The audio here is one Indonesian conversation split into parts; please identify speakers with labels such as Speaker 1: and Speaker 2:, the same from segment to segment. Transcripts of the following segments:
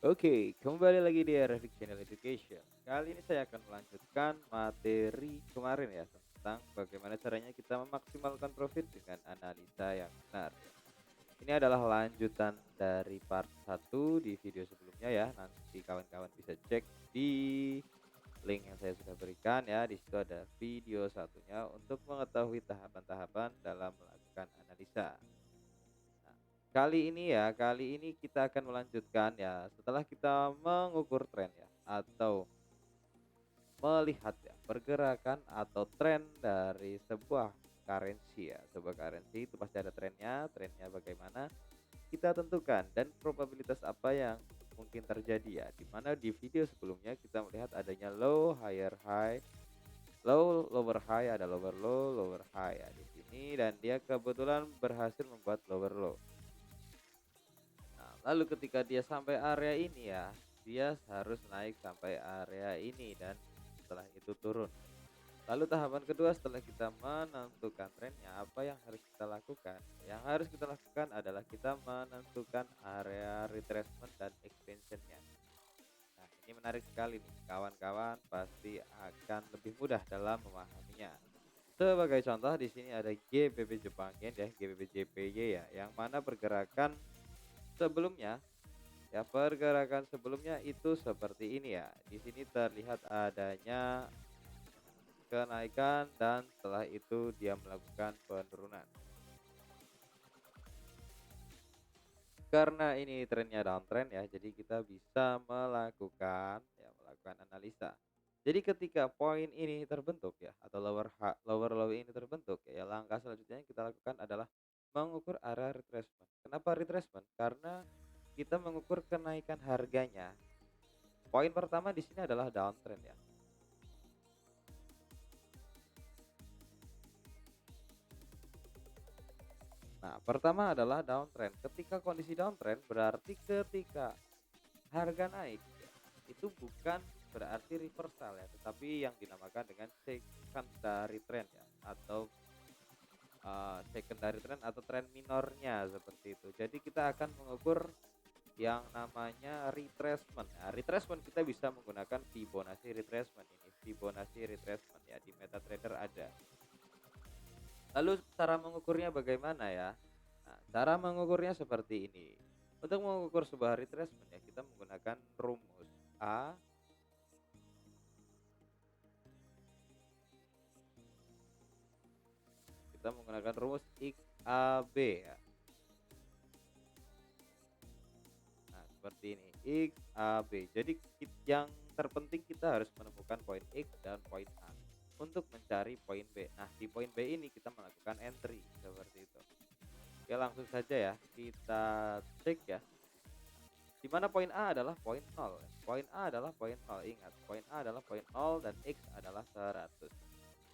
Speaker 1: Oke, kembali lagi di Arabic Channel Education. Kali ini saya akan melanjutkan materi kemarin ya tentang bagaimana caranya kita memaksimalkan profit dengan analisa yang benar. Ini adalah lanjutan dari part 1 di video sebelumnya ya. Nanti kawan-kawan bisa cek di link yang saya sudah berikan ya. Di situ ada video satunya untuk mengetahui tahapan-tahapan dalam melakukan analisa. Nah, kali ini kita akan melanjutkan ya, setelah kita mengukur tren ya, atau melihat ya, pergerakan atau tren dari sebuah currency ya. Sebuah currency itu pasti ada trennya bagaimana, kita tentukan dan probabilitas apa yang mungkin terjadi ya. Di mana di video sebelumnya kita melihat adanya low, higher high, low, lower high, ada lower low, lower high ya di sini dan dia kebetulan berhasil membuat lower low. Nah, lalu ketika dia sampai area ini ya, dia harus naik sampai area ini dan setelah itu turun. Lalu tahapan kedua setelah kita menentukan trennya, apa yang harus kita lakukan? Yang harus kita lakukan adalah kita menentukan area retracement dan expansionnya. Nah, ini menarik sekali nih, kawan-kawan pasti akan lebih mudah dalam memahaminya. Sebagai contoh di sini ada GBP Jepang Yen ya, GBP JPY ya, yang mana pergerakan sebelumnya ya, pergerakan sebelumnya itu seperti ini ya. Di sini terlihat adanya kenaikan dan setelah itu dia melakukan penurunan. Karena ini trennya downtrend ya, jadi kita bisa melakukan analisa. Jadi ketika poin ini terbentuk ya, atau lower low ini terbentuk ya, langkah selanjutnya yang kita lakukan adalah mengukur area retracement. Kenapa retracement? Karena kita mengukur kenaikan harganya. Poin pertama di sini adalah downtrend ya. Nah, pertama adalah downtrend. Ketika kondisi downtrend berarti ketika harga naik ya, itu bukan berarti reversal ya, tetapi yang dinamakan dengan secondary trend ya, atau secondary trend atau tren minornya seperti itu. Jadi kita akan mengukur yang namanya retracement. Nah, retracement kita bisa menggunakan Fibonacci retracement ini. Fibonacci retracement ya, di MetaTrader ada. Lalu cara mengukurnya bagaimana ya? Nah, cara mengukurnya seperti ini. Untuk mengukur sebuah retracement ya, kita menggunakan rumus A, kita menggunakan rumus XAB ya. Nah, seperti ini, XAB. Jadi yang terpenting kita harus menemukan poin X dan poin A untuk mencari poin B. Nah, di poin B ini kita melakukan entry seperti itu. Oke, langsung saja ya kita cek ya. Di mana poin A adalah poin 0. Poin A adalah poin 0. Ingat, poin A adalah poin 0 dan X adalah 100.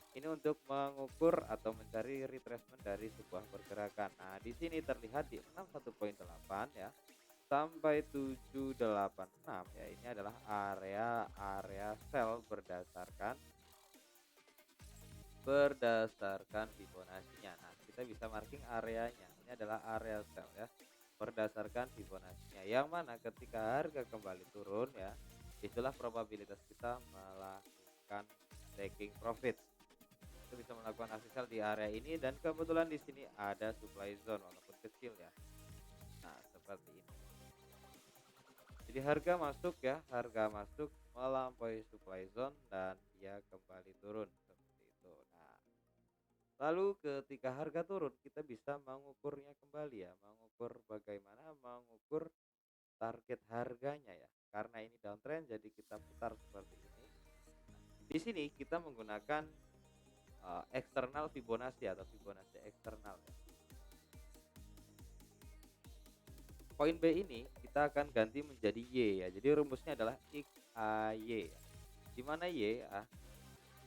Speaker 1: Ini untuk mengukur atau mencari retracement dari sebuah pergerakan. Nah, di sini terlihat di 61.8 ya sampai 786 ya. Ini adalah area sell berdasarkan Fibonacci-nya. Nah, kita bisa marking areanya. Ini adalah area sell ya, berdasarkan Fibonacci-nya. Yang mana ketika harga kembali turun ya, itulah probabilitas kita melakukan taking profit. Kita bisa melakukan aksi sell di area ini dan kebetulan di sini ada supply zone walaupun kecil ya. Nah, seperti ini. Jadi harga masuk ya, harga masuk melampaui supply zone dan dia kembali turun seperti itu. Nah, lalu ketika harga turun, kita bisa mengukurnya kembali ya, mengukur bagaimana mengukur target harganya ya. Karena ini downtrend jadi kita putar seperti ini. Di sini kita menggunakan eksternal Fibonacci atau Fibonacci eksternal ya. Poin B ini kita akan ganti menjadi Y ya. Jadi rumusnya adalah XAY ya. Di mana Y ya?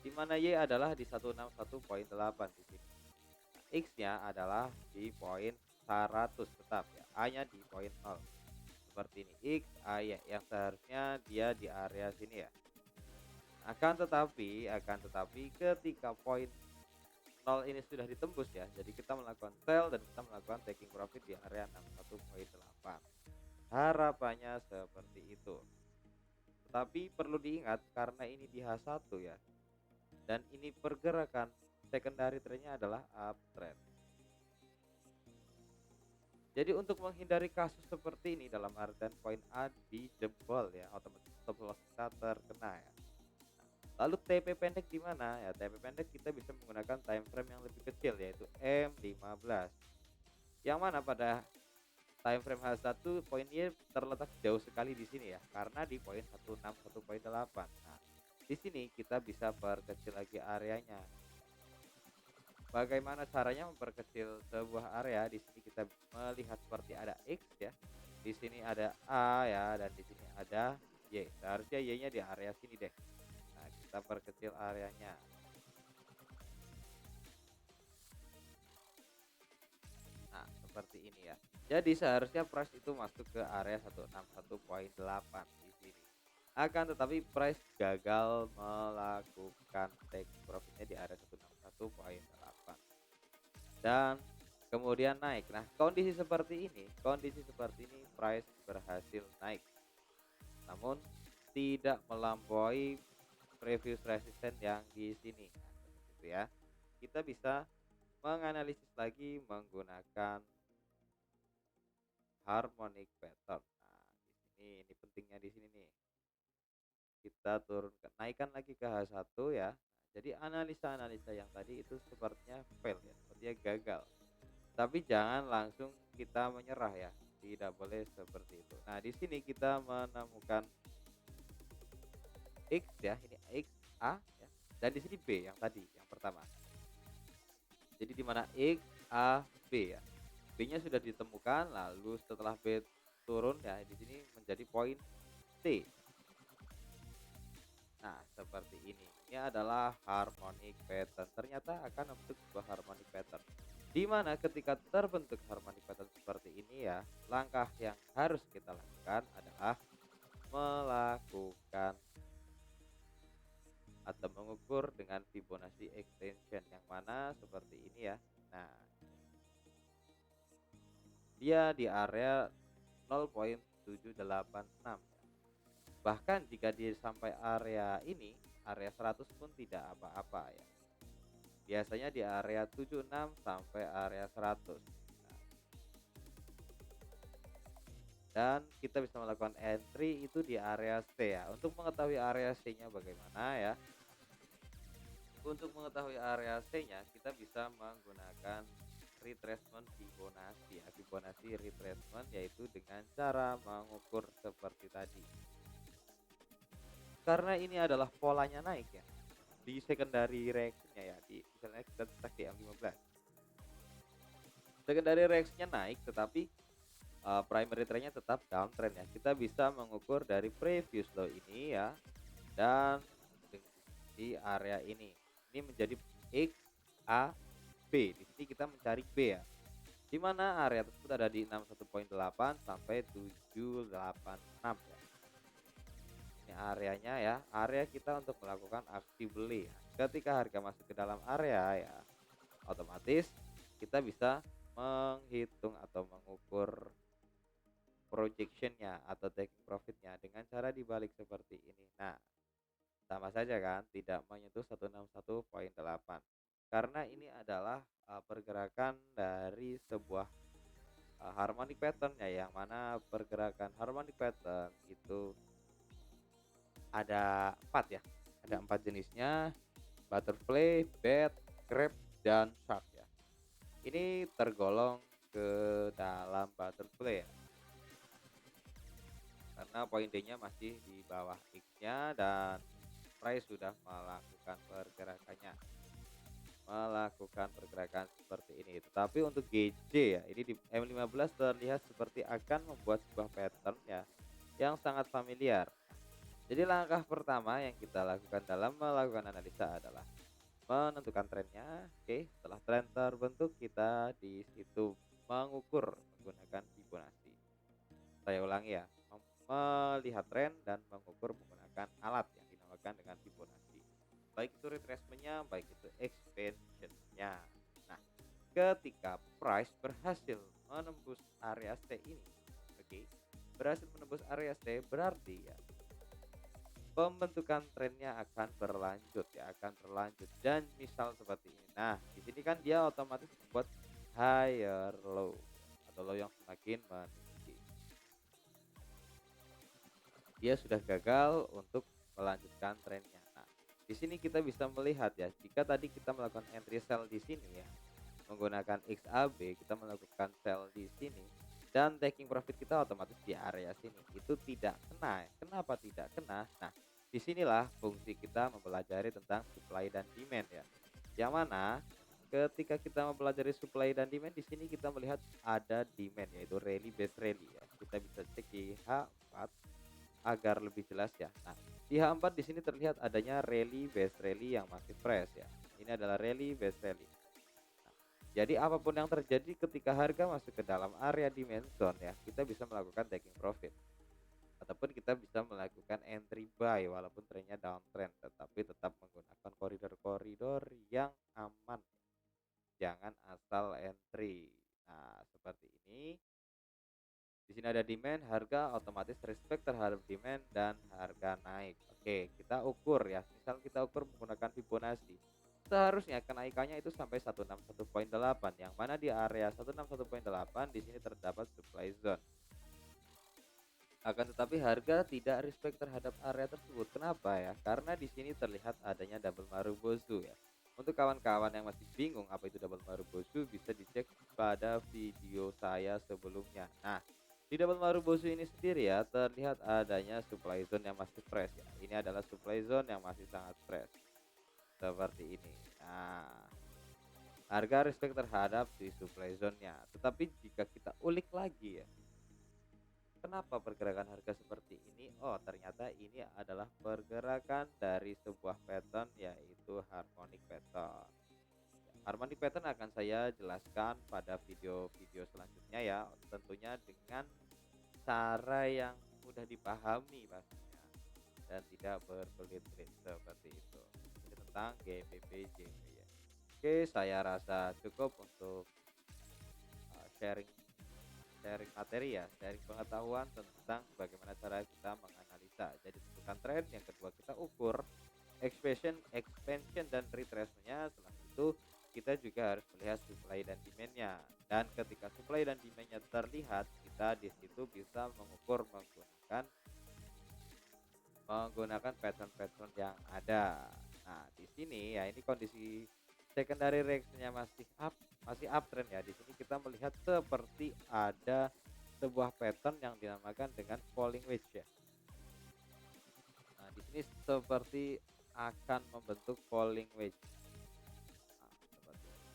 Speaker 1: Di mana Y adalah di 161.8 di sini. Nah, X-nya adalah di poin 100 tetap ya. A-nya di poin 0. Seperti ini. X, A, Y yang seharusnya dia di area sini ya. Akan tetapi ketika poin 0 ini sudah ditembus ya. Jadi kita melakukan sell dan kita melakukan taking profit di area 61.8. Harapannya seperti itu. Tetapi perlu diingat karena ini di H1 ya, dan ini pergerakan secondary trendnya adalah uptrend. Jadi untuk menghindari kasus seperti ini dalam artian poin A dijebol ya, otomatis stop loss kita terkena ya. Lalu TP pendek di mana? Ya TP pendek kita bisa menggunakan time frame yang lebih kecil yaitu M15. Yang mana pada time frame H1 poinnya terletak jauh sekali di sini ya, karena di poin 161.8. Nah, di sini kita bisa perkecil lagi areanya. Bagaimana caranya memperkecil sebuah area? Di sini kita melihat seperti ada X ya. Di sini ada A ya, dan di sini ada Y. Seharusnya Y-nya di area sini deh. Nah, kita perkecil areanya. Nah, seperti ini ya. Jadi seharusnya price itu masuk ke area 161.8 di sini. Akan tetapi price gagal melakukan take profitnya di area 161.8 dan kemudian naik. Nah, kondisi seperti ini price berhasil naik. Namun tidak melampaui previous resistance yang di sini. Nah, seperti itu ya. Kita bisa menganalisis lagi menggunakan harmonic pattern. Nah, ini pentingnya di sini nih. Kita turunkan, naikkan lagi ke H1 ya. Jadi analisa-analisa yang tadi itu sepertinya fail ya, sepertinya gagal. Tapi jangan langsung kita menyerah ya. Tidak boleh seperti itu. Nah, di sini kita menemukan X ya, ini X A ya. Dan di sini B yang tadi, yang pertama. Jadi di mana X A B ya. B-nya sudah ditemukan, lalu setelah B turun ya di sini menjadi poin T. Nah, seperti ini. Ini adalah harmonic pattern. Ternyata akan membentuk sebuah harmonic pattern. Di mana ketika terbentuk harmonic pattern seperti ini ya, langkah yang harus kita lakukan adalah melakukan atau mengukur dengan Fibonacci extension yang mana seperti ini ya. Nah, dia di area 0.786. Bahkan jika dia sampai area ini, area 100 pun tidak apa-apa ya. Biasanya di area 76 sampai area 100. Nah, dan kita bisa melakukan entry itu di area C ya. Untuk mengetahui area C-nya bagaimana ya? Untuk mengetahui area C-nya kita bisa menggunakan retracement Fibonacci ya. Fibonacci retracement yaitu dengan cara mengukur seperti tadi. Karena ini adalah polanya naik ya. Di secondary reaction-nya ya, di misalnya kita cek di M15. Secondary reaction-nya naik tetapi primary trend-nya tetap downtrend ya. Kita bisa mengukur dari previous low ini ya, dan di area ini. Ini menjadi X A B. Di sini kita mencari B ya. Di mana area tersebut ada di 61.8 sampai 786 ya. Ini areanya ya, area kita untuk melakukan aksi beli ya. Ketika harga masuk ke dalam area ya, otomatis kita bisa menghitung atau mengukur projectionnya atau taking profitnya dengan cara dibalik seperti ini. Nah, sama saja kan, tidak menyentuh 161.8 karena ini adalah pergerakan dari sebuah harmonic pattern ya, yang mana pergerakan harmonic pattern itu ada 4 ya, ada 4 jenisnya: butterfly, bat, crab, dan shark ya. Ini tergolong ke dalam butterfly ya, karena poin D-nya masih di bawah X-nya dan price sudah melakukan pergerakan seperti ini. Tetapi untuk GJ ya, ini di M15 terlihat seperti akan membuat sebuah pattern ya yang sangat familiar. Jadi langkah pertama yang kita lakukan dalam melakukan analisa adalah menentukan trennya. Oke, setelah tren terbentuk kita di situ mengukur menggunakan Fibonacci. Saya ulangi ya, melihat tren dan mengukur menggunakan alat yang dinamakan dengan Fibonacci. Baik itu retracement-nya, baik itu expansion-nya. Nah, ketika price berhasil menembus area C ini, oke, berhasil menembus area C, berarti ya pembentukan trennya akan berlanjut ya, akan berlanjut dan misal seperti ini. Nah, di sini kan dia otomatis membuat higher low atau low yang semakin meninggi. Dia sudah gagal untuk melanjutkan trennya. Nah, di sini kita bisa melihat ya, jika tadi kita melakukan entry sell di sini ya, menggunakan XAB kita melakukan sell di sini dan taking profit kita otomatis di area sini itu tidak kena. Kenapa tidak kena? Nah, disinilah fungsi kita mempelajari tentang supply dan demand ya. Yang mana ketika kita mempelajari supply dan demand di sini kita melihat ada demand yaitu rally based rally ya. Kita bisa cek di H4 agar lebih jelas ya. Nah, di H4 di sini terlihat adanya rally based rally yang masih fresh ya. Ini adalah rally based rally. Jadi apapun yang terjadi ketika harga masuk ke dalam area demand zone ya, kita bisa melakukan taking profit. Ataupun kita bisa melakukan entry buy walaupun trennya downtrend, tetapi tetap menggunakan koridor-koridor yang aman. Jangan asal entry. Nah, seperti ini. Di sini ada demand, harga otomatis respect terhadap demand dan harga naik. Oke, kita ukur ya. Misal kita ukur menggunakan Fibonacci. Seharusnya kenaikannya itu sampai 161,8 yang mana di area 161,8 di sini terdapat supply zone. Akan tetapi harga tidak respect terhadap area tersebut. Kenapa ya? Karena di sini terlihat adanya double Marubozu ya. Untuk kawan-kawan yang masih bingung apa itu double Marubozu bisa dicek pada video saya sebelumnya. Nah, di double Marubozu ini sendiri ya terlihat adanya supply zone yang masih fresh ya. Ini adalah supply zone yang masih sangat fresh. Seperti ini. Nah, harga respect terhadap si supply zone-nya. Tetapi jika kita ulik lagi ya, kenapa pergerakan harga seperti ini? Oh, ternyata ini adalah pergerakan dari sebuah pattern yaitu harmonic pattern. Harmonic pattern akan saya jelaskan pada video-video selanjutnya ya, tentunya dengan cara yang mudah dipahami pastinya dan tidak berbelit-belit seperti itu. Ini tentang GBBJB ya. Oke, saya rasa cukup untuk sharing sharing materi ya, sharing pengetahuan tentang bagaimana cara kita menganalisa. Jadi tentukan tren, yang kedua kita ukur expansion dan retracement-nya. Setelah itu kita juga harus melihat supply dan demand-nya. Dan ketika supply dan demand-nya terlihat, kita di situ bisa mengukur menggunakan pattern-pattern yang ada. Nah, di sini ya ini kondisi secondary reaction-nya masih uptrend ya. Di sini kita melihat seperti ada sebuah pattern yang dinamakan dengan falling wedge ya. Nah, di sini seperti akan membentuk falling wedge. Nah, seperti ini.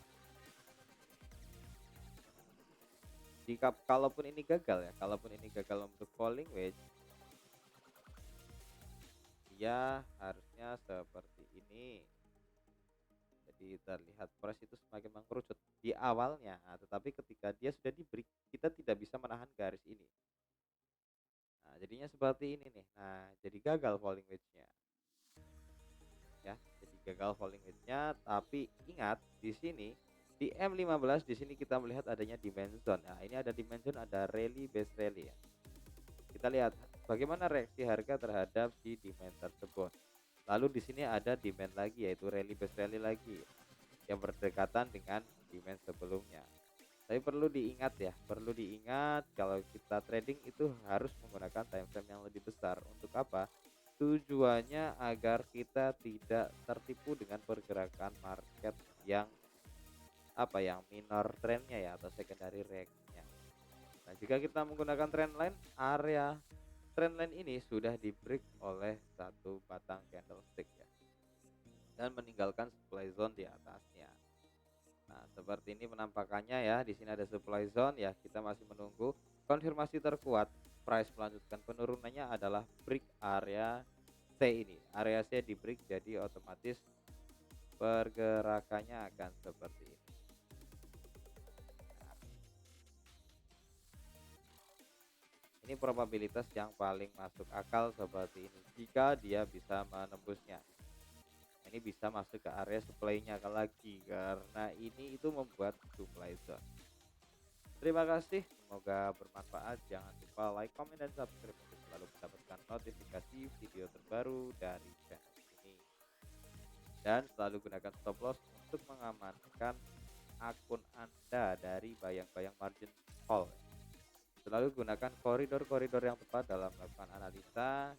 Speaker 1: Jika kalaupun ini gagal membentuk falling wedge, dia harusnya seperti ini. Jadi terlihat price itu semakin mengerucut di awalnya, nah, tetapi ketika dia sudah di break kita tidak bisa menahan garis ini. Nah, jadinya seperti ini nih. Nah, jadi gagal falling wedge-nya. Ya, jadi gagal falling wedge-nya, tapi ingat di sini di M15 di sini kita melihat adanya dimension. Nah, ini ada dimension, ada rally base rally ya. Kita lihat bagaimana reaksi harga terhadap si demand tersebut. Lalu di sini ada demand lagi yaitu rally base rally lagi yang berdekatan dengan demand sebelumnya. Tapi perlu diingat kalau kita trading itu harus menggunakan time frame yang lebih besar. Untuk apa? Tujuannya agar kita tidak tertipu dengan pergerakan market yang yang minor trendnya ya atau secondary reaction-nya. Nah, jika kita menggunakan trendline, area trendline ini sudah di break oleh satu batang candlestick ya dan meninggalkan supply zone di atasnya. Nah, seperti ini penampakannya ya. Di sini ada supply zone ya. Kita masih menunggu konfirmasi terkuat. Price melanjutkan penurunannya adalah break area C ini. Area C di break jadi otomatis pergerakannya akan seperti ini. Nah, ini probabilitas yang paling masuk akal seperti ini. Jika dia bisa menembusnya. Ini bisa masuk ke area supply-nya lagi karena ini itu membuat supply zone. Terima kasih, semoga bermanfaat. Jangan lupa like, comment, dan subscribe untuk selalu mendapatkan notifikasi video terbaru dari channel ini. Dan selalu gunakan stop loss untuk mengamankan akun Anda dari bayang-bayang margin call. Selalu gunakan koridor-koridor yang tepat dalam melakukan analisa,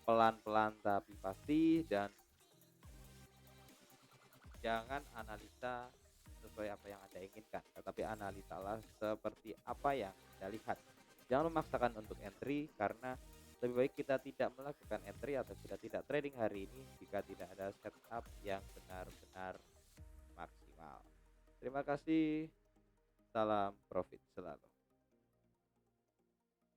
Speaker 1: pelan-pelan tapi pasti, dan jangan analisa sesuai apa yang Anda inginkan, tetapi analisalah seperti apa yang Anda lihat. Jangan memaksakan untuk entry, karena lebih baik kita tidak melakukan entry atau kita tidak trading hari ini jika tidak ada setup yang benar-benar maksimal. Terima kasih, salam profit selalu.